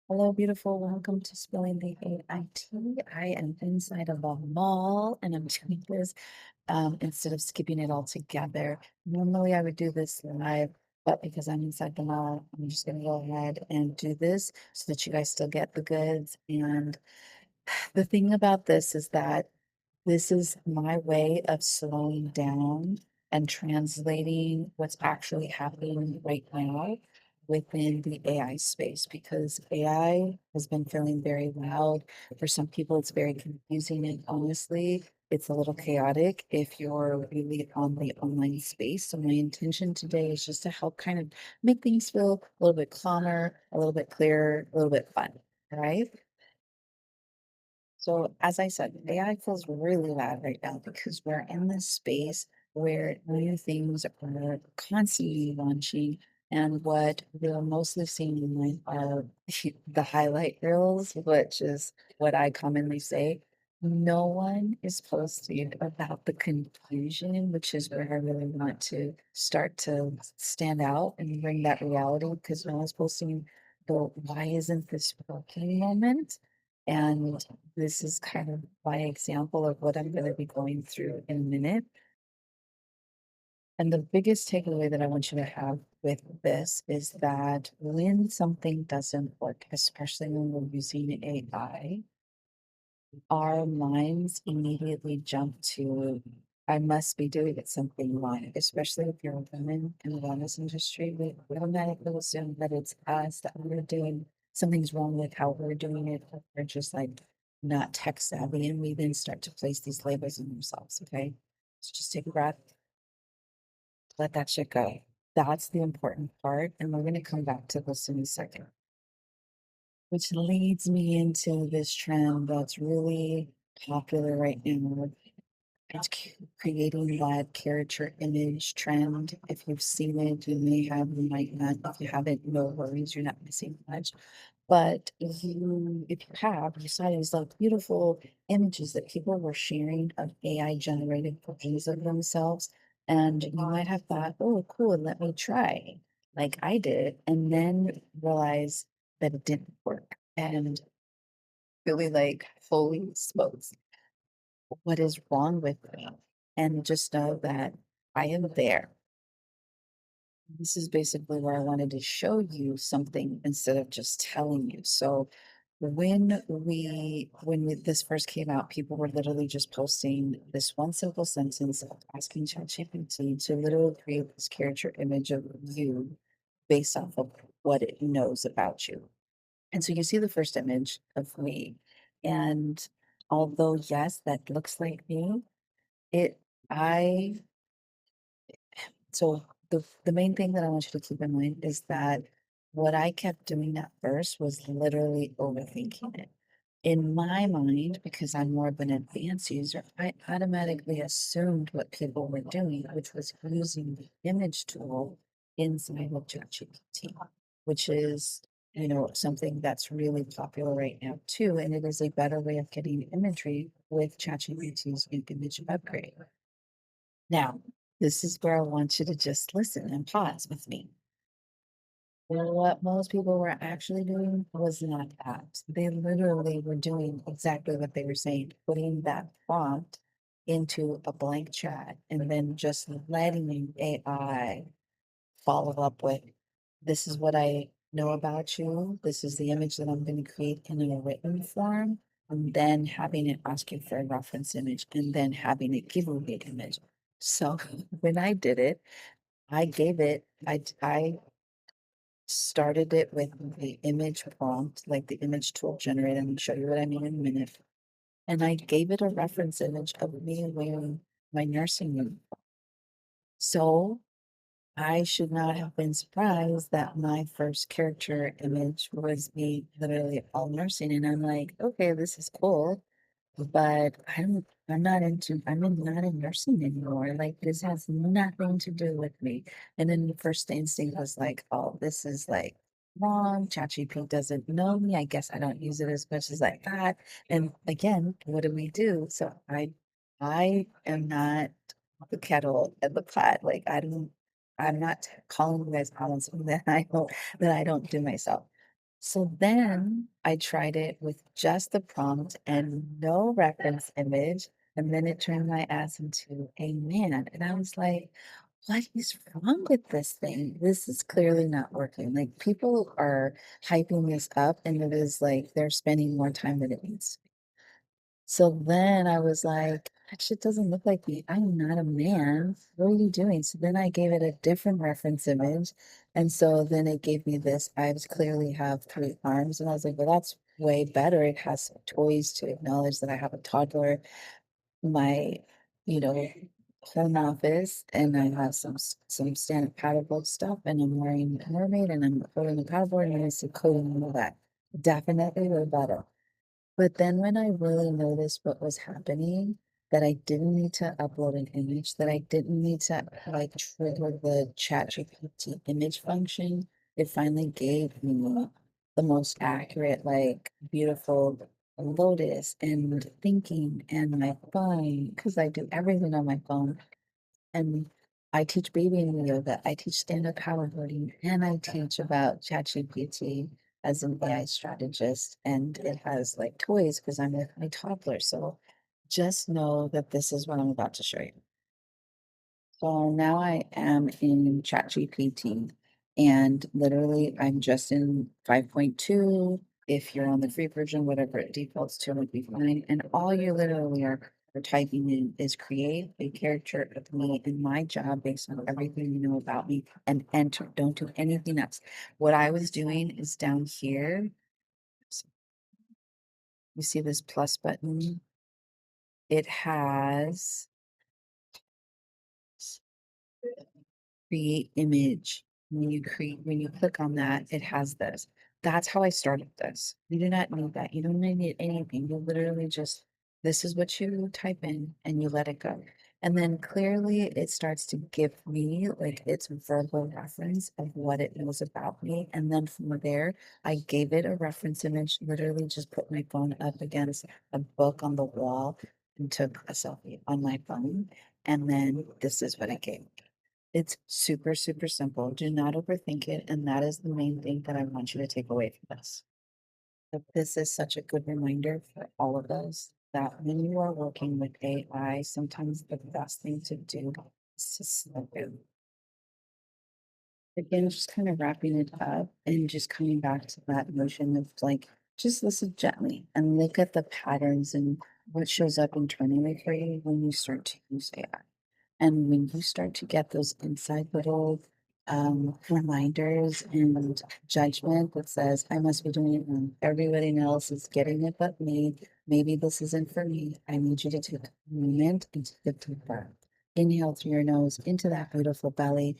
Hello, beautiful. Welcome to Spilling the AI Tea. I am inside of a mall and I'm doing this instead of skipping it all together. Normally, I would do this live, but because I'm inside the mall, I'm just going to go ahead and do this so that you guys still get the goods. And the thing about this is that this is my way of slowing down and translating what's actually happening right now within the AI space because AI has been feeling very loud. For some people, it's very confusing, and honestly, it's a little chaotic if you're really on the online space. So, my intention today is just to help kind of make things feel a little bit calmer, a little bit clearer, a little bit fun. All right. So, as I said, AI feels really loud right now because we're in this space where new things are constantly launching. And what we're mostly seeing online are the highlight reels, which is what I commonly say. No one is posting about the confusion, which is where I really want to start to stand out and bring that reality because no one's posting the why isn't this working moment. And this is kind of my example of what I'm going to be going through in a minute. And the biggest takeaway that I want you to have with this is that when something doesn't work, especially when we're using AI, our minds immediately jump to, I must be doing it something wrong, especially if you're a woman in the wellness industry. We automatically assume that it's us, that we're doing something's wrong with how we're doing it. Or we're just like not tech savvy. And we then start to place these labels on ourselves. Okay. So just take a breath, let that shit go. That's the important part. And we're going to come back to this in a second, which leads me into this trend that's really popular right now. It's creating that character image trend. If you've seen it, you may have, you might not. If you haven't, no worries, you're not missing much. But if you have, you saw these like beautiful images that people were sharing of AI generated versions of themselves. And you might have thought, oh, cool, let me try, like I did, and then realize that it didn't work. And really like, holy smokes, what is wrong with me? And just know that I am there. This is basically where I wanted to show you something instead of just telling you. So when this first came out, people were literally just posting this one simple sentence of asking ChatGPT to literally create this character image of you based off of what it knows about you. And so you see the first image of me. And although yes, that looks like me, it I so the main thing that I want you to keep in mind is that what I kept doing at first was literally overthinking it. In my mind, because I'm more of an advanced user, I automatically assumed what people were doing, which was using the image tool inside of ChatGPT, which is, something that's really popular right now too. And it is a better way of getting imagery with ChatGPT's image upgrade. Now, this is where I want you to just listen and pause with me. What most people were actually doing was not that. They literally were doing exactly what they were saying, putting that prompt into a blank chat and then just letting AI follow up with, this is what I know about you. This is the image that I'm going to create in a written form. And then having it ask you for a reference image and then having it give you the image. So when I did it, I gave it, I started it with the image prompt, like the image tool generator. I'm going to show you what I mean in a minute. And I gave it a reference image of me wearing my nursing uniform. So I should not have been surprised that my first character image was me literally all nursing. And I'm like, okay, this is cool. But I'm not in nursing anymore. Like this has nothing to do with me. And then the first instinct was like, oh, this is like wrong. ChatGPT doesn't know me. I guess I don't use it as much as I thought. And again, what do we do? So I am not the kettle and the pot. Like I'm not calling you guys out on something that I don't do myself. So then I tried it with just the prompt and no reference image. And then it turned my ass into a man. And I was like, what is wrong with this thing? This is clearly not working. Like people are hyping this up and it is like they're spending more time than it needs. So then I was like, that shit doesn't look like me. I'm not a man. What are you doing? So then I gave it a different reference image. And so then it gave me this. I was clearly have 3 arms. And I was like, well, that's way better. It has some toys to acknowledge that I have a toddler, my, you know, home office, and I have some standard paddleboard stuff, and I'm wearing a mermaid and I'm holding a paddleboard and I see coding and all that. Definitely way better. But then when I really noticed what was happening, that I didn't need to upload an image, that I didn't need to like trigger the ChatGPT image function, it finally gave me the most accurate, like beautiful lotus and thinking and my phone, because I do everything on my phone. And I teach baby and yoga, I teach stand-up paddleboarding, and I teach about ChatGPT as an AI strategist. And it has like toys because I'm with my toddler. So just know that this is what I'm about to show you. So now I am in ChatGPT and literally I'm just in 5.2. If you're on the free version, whatever it defaults to would be fine. And all you literally are typing in is create a character of me and my job based on everything you know about me and enter. Don't do anything else. What I was doing is down here. You see this plus button? It has create image. When you click on that, it has this. That's how I started this. You do not need that. You don't need anything. You literally just, this is what you type in and you let it go. And then clearly it starts to give me like its verbal reference of what it knows about me. And then from there, I gave it a reference image, literally just put my phone up against a book on the wall and took a selfie on my phone. And then this is what I gave. It's super, super simple. Do not overthink it. And that is the main thing that I want you to take away from this. That this is such a good reminder for all of us that when you are working with AI, sometimes the best thing to do is to slow down. Again, just kind of wrapping it up and just coming back to that notion of like, just listen gently and look at the patterns and what shows up internally for you when you start to use AI. And when you start to get those inside little reminders and judgment that says, I must be doing it wrong. Everybody else is getting it but me. Maybe this isn't for me. I need you to take a moment and take a deep breath. Inhale through your nose into that beautiful belly,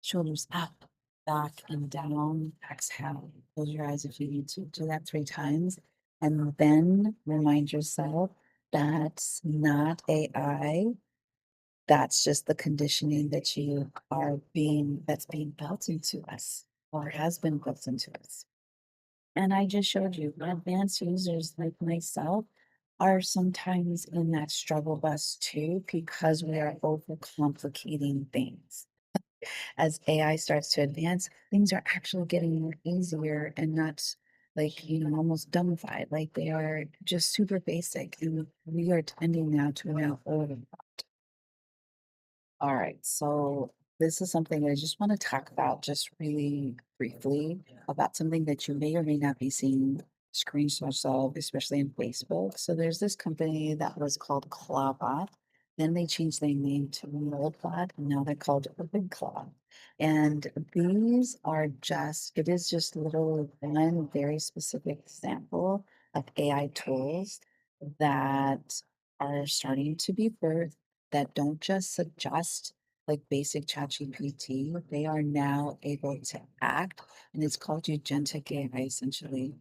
shoulders up, back, and down. Exhale. Close your eyes if you need to. Do that 3 times. And then remind yourself that's not AI, that's just the conditioning that you are that's being built into us or has been built into us. And I just showed you advanced users like myself are sometimes in that struggle bus too because we are overcomplicating things. As AI starts to advance, things are actually getting more easier and not like, almost dumbified. Like they are just super basic. And we are tending now to now over. All right, so this is something I just want to talk about just really briefly about something that you may or may not be seeing screenshots of, especially in Facebook. So there's this company that was called Clawbot. Then they changed their name to Moldbot, and now they're called OpenClaw. And these are just, it is just literally one very specific example of AI tools that are starting to be birthed that don't just suggest like basic ChatGPT, they are now able to act, and it's called agentic AI essentially.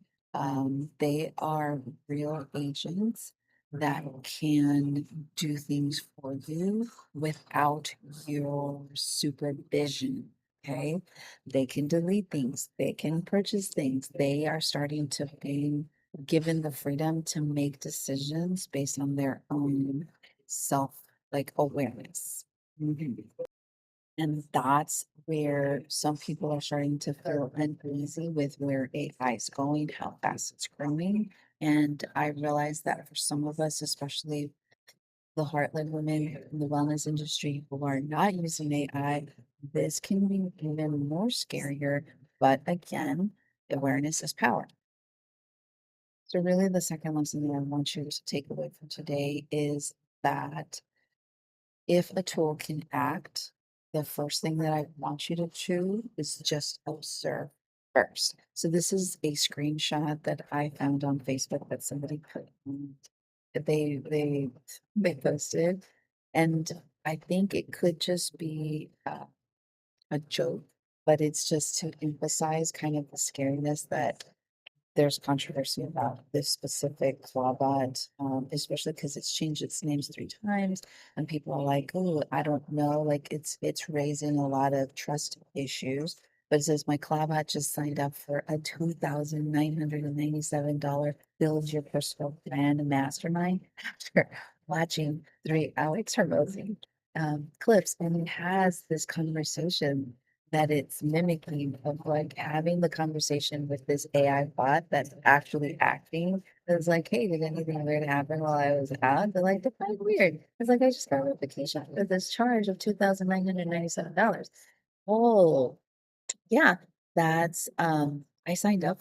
They are real agents that can do things for you without your supervision. Okay, they can delete things, they can purchase things. They are starting to be given the freedom to make decisions based on their own self like awareness. Mhm. And that's where some people are starting to feel uneasy with where AI is going, how fast it's growing. And I realize that for some of us, especially the heartland women in the wellness industry who are not using AI, this can be even more scarier. But again, awareness is power. So, really, the second lesson that I want you to take away from today is that if a tool can act, the first thing that I want you to do is just observe first. So this is a screenshot that I found on Facebook that somebody put that they posted, and I think it could just be a joke, but it's just to emphasize kind of the scariness that there's controversy about this specific clawbot, especially because it's changed its names 3 times, and people are like, "Oh, I don't know." Like it's raising a lot of trust issues. But it says my clawbot just signed up for a $2,997 build your personal brand mastermind after watching 3 Alex Hermosi clips, and it has this conversation that it's mimicking of like having the conversation with this AI bot that's actually acting. It's like, hey, did anything weird happen while I was out? They're like, define weird. It's like I just got a notification for this charge of $2,997. Oh, yeah, that's I signed us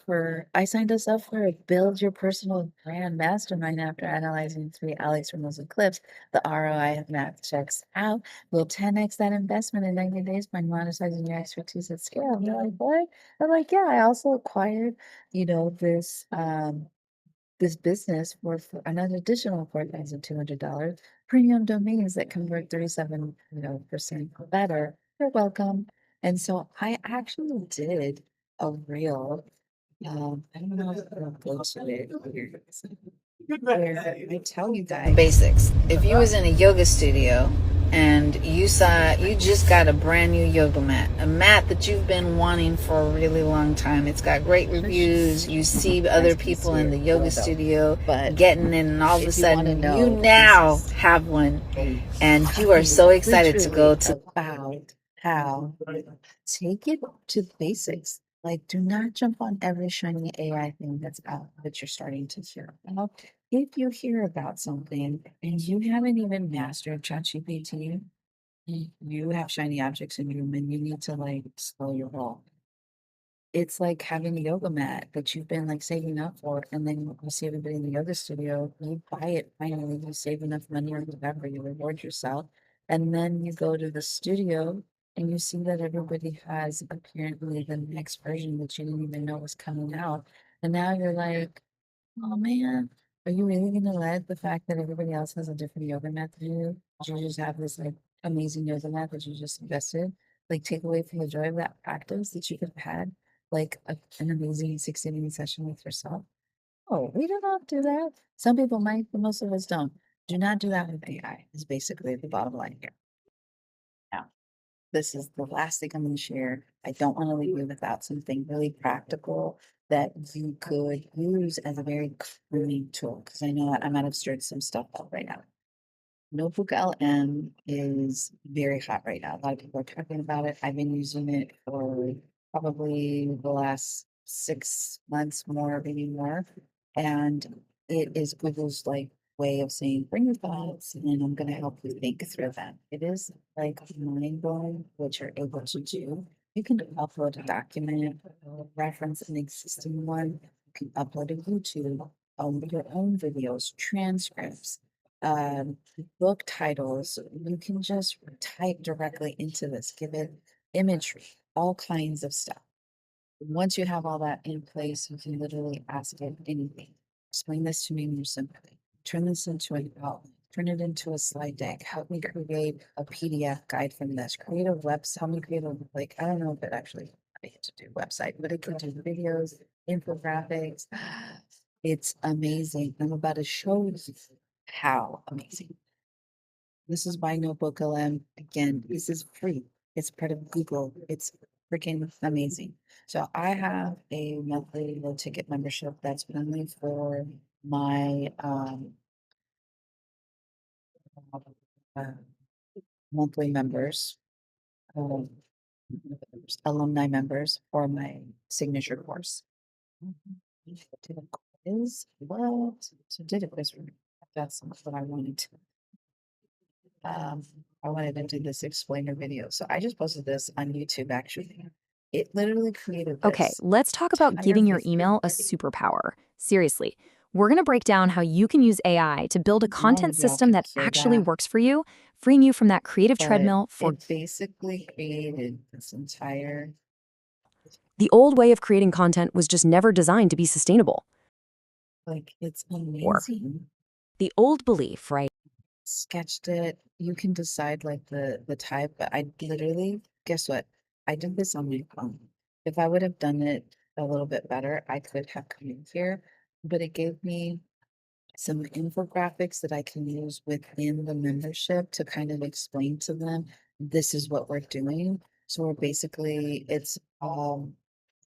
up for a build your personal brand mastermind after analyzing 3 Alex Ramosa clips. The ROI of math checks out. Will 10x that investment in 90 days by monetizing your expertise at scale. And they're like, what? I'm like, yeah, I also acquired, this business for an additional $4,200 premium domains that convert 37, percent better. You're welcome. And so I actually did a reel. I don't know if I'll go to it here. Where I tell you guys Basics. If you was in a yoga studio and you just got a brand new yoga mat, a mat that you've been wanting for a really long time. It's got great reviews. You see other people in the yoga studio getting in, and all of a sudden you now have one, and you are so excited to go to about how take it to the basics. Like, do not jump on every shiny AI thing that's out that you're starting to hear about. If you hear about something and you haven't even mastered ChatGPT, you have shiny objects in your room and you need to like slow your roll. It's like having a yoga mat that you've been like saving up for, and then you see everybody in the yoga studio, you buy it finally, you save enough money or whatever, you reward yourself, and then you go to the studio and you see that everybody has apparently the next version that you didn't even know was coming out. And now you're like, oh man, are you really gonna let the fact that everybody else has a different yoga mat than you? You just have this like amazing yoga mat that you just invested, like take away from the joy of that practice that you could have had, like an amazing 60-minute session with yourself. Oh, we do not do that. Some people might, but most of us don't. Do not do that with AI, is basically the bottom line here. Now, this is the last thing I'm going to share. I don't want to leave you without something really practical that you could use as a very calming tool, because I know that I might have stirred some stuff up right now. Notebook LM is very hot right now. A lot of people are talking about it. I've been using it for probably the last 6 months, more, maybe more. And it is Google's like way of saying, bring your thoughts, and I'm going to help you think through them. It is like mind blowing what you're able to do. You can upload a document, reference an existing one. You can upload a YouTube, your own videos, transcripts, um, book titles. You can just type directly into this, give it imagery, all kinds of stuff. Once you have all that in place, you can literally ask it anything. Explain this to me more simply. Turn this into an outline. Turn it into a slide deck. Help me create a PDF guide from this. Create a website. Help me create a, like, I don't know if it actually I to do website, but it can do videos, infographics. It's amazing. I'm about to show you how amazing. This is by NotebookLM. Again, this is free. It's part of Google. It's freaking amazing. So I have a monthly low ticket membership that's only for my uh, monthly members. um, alumni members for my signature course. Did a quiz? What? So did a quiz for me. That's not what I wanted to. Um, I wanted to do this explainer video. So I just posted this on YouTube actually. It literally created Okay, this let's talk about entire giving your video. email a superpower. Seriously, we're going to break down how you can use AI to build a I don't know content if y'all system can that hear actually that, works for you, freeing you from that creative but treadmill for it basically created this entire the old way of creating content was just never designed to be sustainable. like it's Or amazing. the old belief, right? Sketched it. You can decide like the type, but I literally, guess what? I did this on my phone. If I would have done it a little bit better, I could have come in here, but it gave me some infographics that I can use within the membership to kind of explain to them, this is what we're doing. So we're basically, it's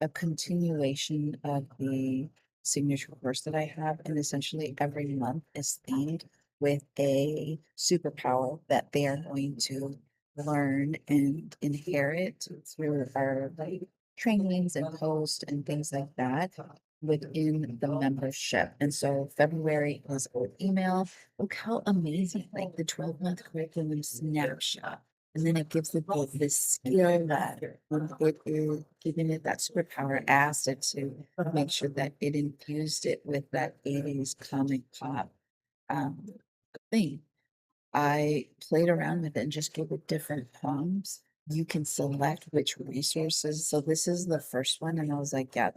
a continuation of the signature course that I have, and essentially every month is themed with a superpower that they are going to learn and inherit through our like trainings and posts and things like that within the membership. And so February is our email. Look how amazing, like the 12-month curriculum snapshot. And then it gives the book this skill ladder. When it is giving it that superpower, asked it to make sure that it infused it with that 80s comic pop um, thing. I played around with it and just gave it different prompts. You can select which resources. So this is the first one. And I was like, yeah,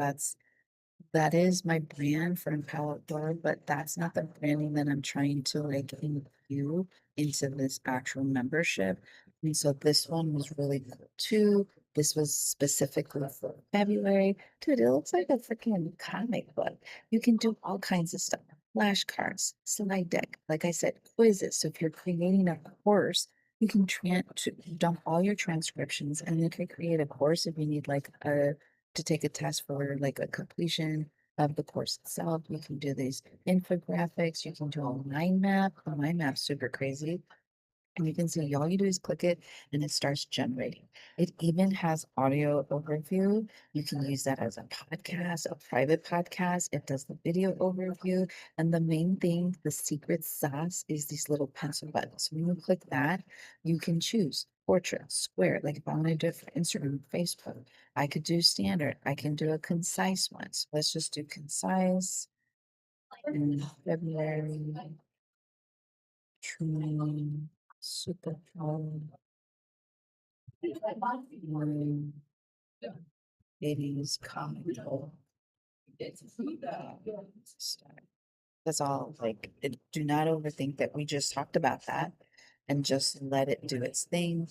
that is my brand for Empower Door, but that's not the branding that I'm trying to like infuse into this actual membership. And so this one was really cool too. This was specifically for February. Dude, it looks like a freaking comic book. You can do all kinds of stuff. Flashcards, slide deck, like I said, quizzes. So if you're creating a course, you can dump all your transcriptions and you can create a course if you need like a to take a test for like a completion of the course itself. You can do these infographics. You can do a mind map. A mind map's super crazy. And you can see all you do is click it and it starts generating. It even has audio overview. You can use that as a podcast, a private podcast. It does the video overview. And the main thing, the secret sauce is these little pencil buttons. When you click that, you can choose portrait, square. Like if I want to do it for Instagram, Facebook, I could do standard. I can do a concise one. So let's just do concise. In February, training, super fun. 80s comic book. That's all. Like, do not overthink that we just talked about that and just let it do its thing.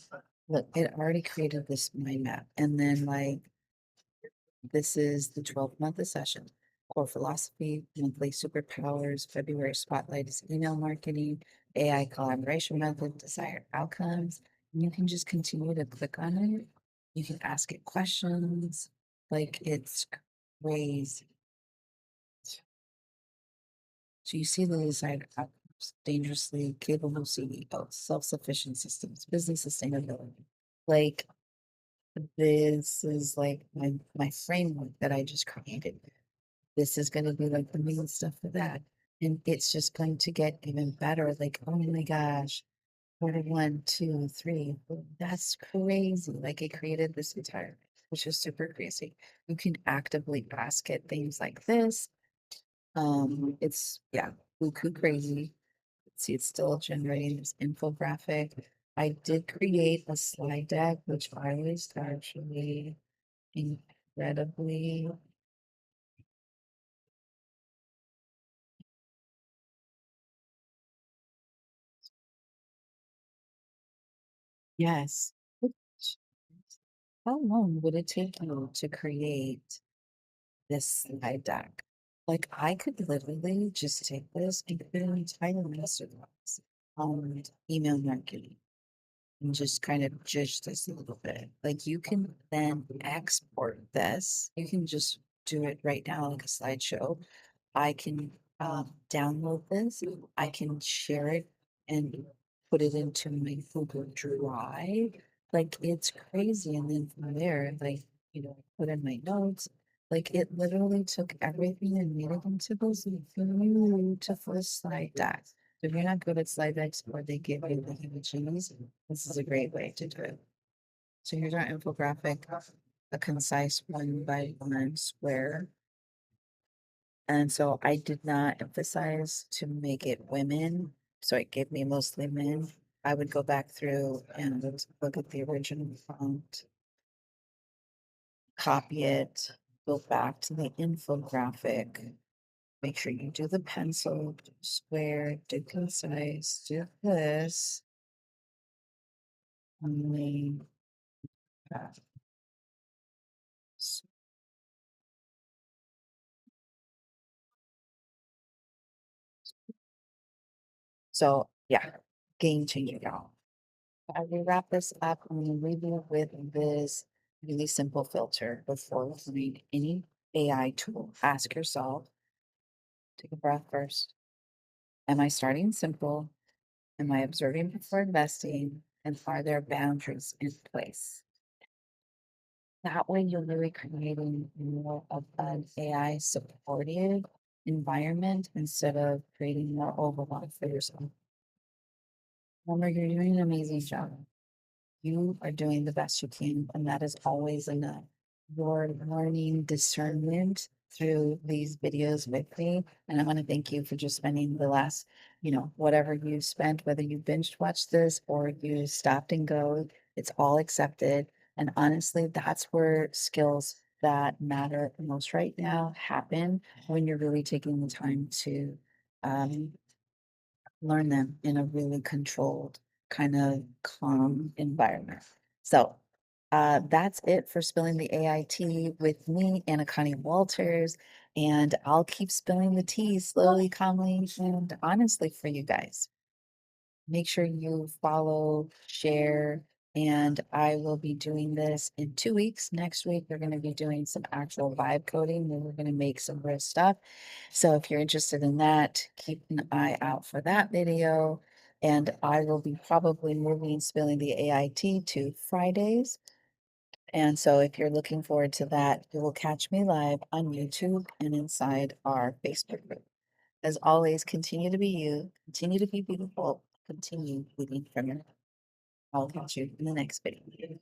Look, it already created this mind map. And then, like, this is the 12th month of session. Core philosophy, monthly superpowers, February spotlight is email marketing, AI collaboration method, desired outcomes. And you can just continue to click on it. You can ask it questions. Like it's crazy. So you see the desired outcomes, dangerously capable CEO, self-sufficient systems, business sustainability. Like this is like my framework that I just created. This is going to be like the main stuff for that. And it's just going to get even better. Like, oh my gosh, 41, 2, 3. That's crazy. Like it created this entire, which is super crazy. You can actively ask it things like this. It's yeah, buku crazy. See, it's still generating this infographic. I did create a slide deck, which I was actually incredibly yes. Which- How long would it take you to create this slide deck? Like I could literally just take this and put an entire masterclass on email marketing and just kind of judge this a little bit. Like you can then export this. You can just do it right now like a slideshow. I can download this. I can share it and put it into my Google Drive. Like, it's crazy, and then from there, like, put in my notes, like, it literally took everything and made it into those beautiful slide decks. So if you're not good at slide decks or they give you the heebie-jeebies, this is a great way to do it. So here's our infographic, a concise one by one square. And so I did not emphasize to make it women, so it gave me mostly men. I would go back through and look at the original font, copy it, go back to the infographic, make sure you do the pencil, do square, do concise, do this. And then, uh, s- so yeah, game changer, y'all. As we wrap this up, I'm going to leave you with this really simple filter before listening to any AI tool. Ask yourself, take a breath first. Am I starting simple? Am I observing before investing? And are there boundaries in place? That way, you're really creating more of an AI supportive environment instead of creating more overwhelm for yourself. Remember, you're doing an amazing job. You are doing the best you can, and that is always enough. You're learning discernment through these videos with me. And I want to thank you for just spending the last, whatever you spent, whether you binge watched this or you stopped and go, it's all accepted. And honestly, that's where skills that matter most right now happen when you're really taking the time to um, learn them in a really controlled, kind of calm environment. So that's it for spilling the AIT with me, Anna Connie Walters. And I'll keep spilling the tea slowly, calmly, and honestly for you guys. Make sure you follow, share, and I will be doing this in 2 weeks. Next week, we're going to be doing some actual vibe coding and we're going to make some real stuff. So if you're interested in that, keep an eye out for that video. And I will be probably moving Spilling the AIT to Fridays. And so if you're looking forward to that, you will catch me live on YouTube and inside our Facebook group. As always, continue to be you, continue to be beautiful, continue leading from your heart. I'll catch you in the next video.